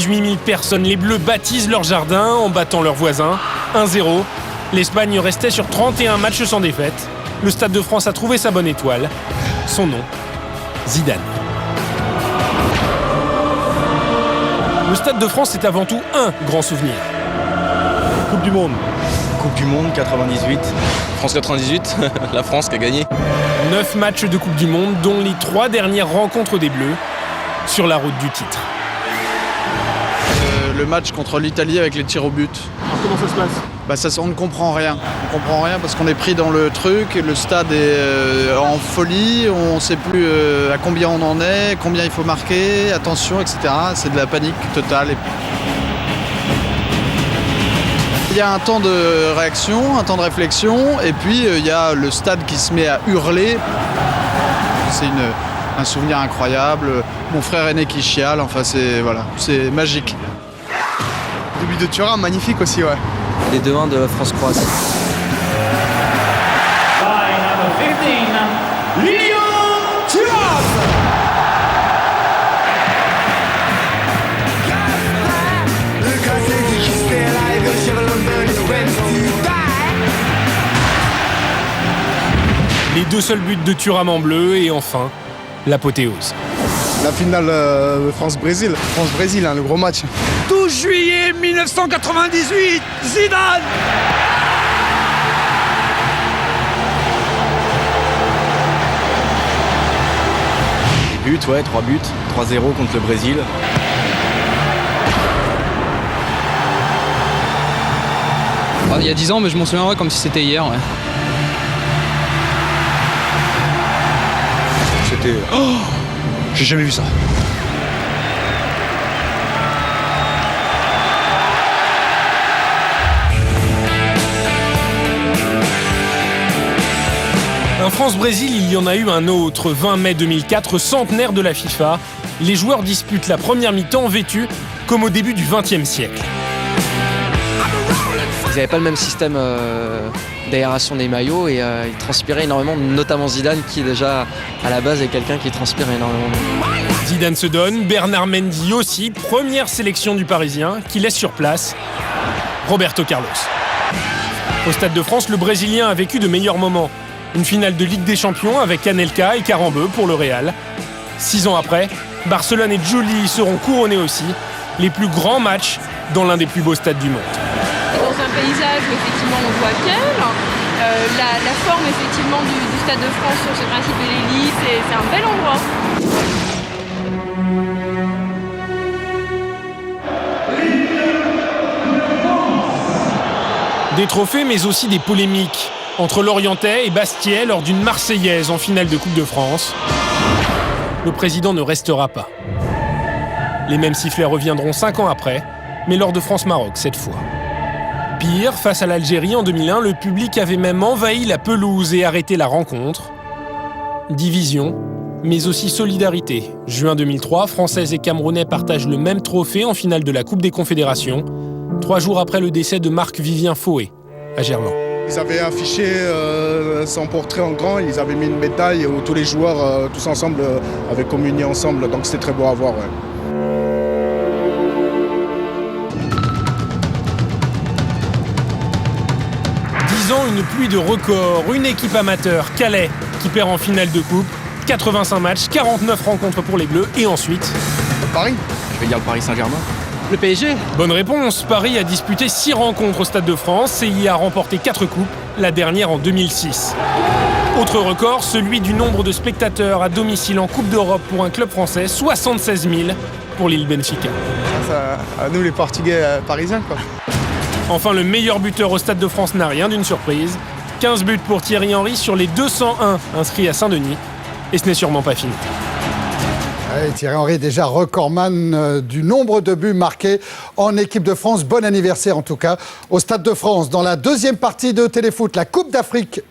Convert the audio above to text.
18 000 personnes, les Bleus baptisent leur jardin en battant leurs voisins. 1-0. L'Espagne restait sur 31 matchs sans défaite. Le Stade de France a trouvé sa bonne étoile. Son nom, Zidane. Le Stade de France est avant tout un grand souvenir. Coupe du Monde. Coupe du Monde 98. France 98, la France qui a gagné. 9 matchs de Coupe du Monde, dont les 3 dernières rencontres des Bleus sur la route du titre. Le match contre l'Italie avec les tirs au but. Alors comment ça se passe? On ne comprend rien. On comprend rien parce qu'on est pris dans le truc, le stade est en folie, on ne sait plus à combien on en est, combien il faut marquer, attention, etc. C'est de la panique totale. Il y a un temps de réaction, un temps de réflexion, et puis il y a le stade qui se met à hurler. C'est un souvenir incroyable. Mon frère aîné qui chiale, enfin c'est magique. Le but de Thuram, magnifique aussi, ouais. Les 2-1 de France-Croatie. Les 2 seuls buts de Thuram en bleu et enfin, l'apothéose. La finale France-Brésil. France-Brésil, le gros match. 12 juillet 1998, Zidane! Buts, ouais, 3 buts. 3-0 contre le Brésil. Il y a 10 ans, mais je m'en souviendrai comme si c'était hier. Ouais. C'était... Oh, j'ai jamais vu ça. Un France-Brésil, il y en a eu un autre, 20 mai 2004, centenaire de la FIFA. Les joueurs disputent la première mi-temps vêtus comme au début du XXe siècle. Ils n'avaient pas le même système d'aération des maillots et ils transpiraient énormément, notamment Zidane qui déjà à la base est quelqu'un qui transpire énormément. Zidane se donne, Bernard Mendy aussi, première sélection du Parisien qui laisse sur place Roberto Carlos. Au Stade de France, le Brésilien a vécu de meilleurs moments. Une finale de Ligue des Champions avec Anelka et Carambeu pour le Real. 6 ans après, Barcelone et Juli seront couronnés aussi. Les plus grands matchs dans l'un des plus beaux stades du monde. Dans un paysage où effectivement on voit quel, la forme effectivement du Stade de France sur ce principe de l'élite, c'est un bel endroit. Des trophées mais aussi des polémiques entre Lorientais et Bastiais lors d'une Marseillaise en finale de Coupe de France. Le président ne restera pas. Les mêmes sifflets reviendront 5 ans après, mais lors de France-Maroc cette fois. Pire, face à l'Algérie en 2001, le public avait même envahi la pelouse et arrêté la rencontre. Division, mais aussi solidarité. Juin 2003, Français et Camerounais partagent le même trophée en finale de la Coupe des Confédérations, 3 jours après le décès de Marc-Vivien Fauet à Gerland. Ils avaient affiché son portrait en grand, ils avaient mis une médaille où tous les joueurs, tous ensemble, avaient communié ensemble, donc c'était très beau à voir. Ouais. Une pluie de records, une équipe amateur, Calais, qui perd en finale de coupe, 85 matchs, 49 rencontres pour les Bleus, et ensuite... Paris. Je vais dire le Paris Saint-Germain. Le PSG. Bonne réponse, Paris a disputé 6 rencontres au Stade de France et y a remporté 4 coupes, la dernière en 2006. Autre record, celui du nombre de spectateurs à domicile en Coupe d'Europe pour un club français, 76 000 pour l'île Benfica. Ça, à nous les Portugais parisiens, quoi. Enfin, le meilleur buteur au Stade de France n'a rien d'une surprise. 15 buts pour Thierry Henry sur les 201 inscrits à Saint-Denis. Et ce n'est sûrement pas fini. Ouais, Thierry Henry est déjà recordman du nombre de buts marqués en équipe de France. Bon anniversaire en tout cas au Stade de France. Dans la deuxième partie de Téléfoot, la Coupe d'Afrique.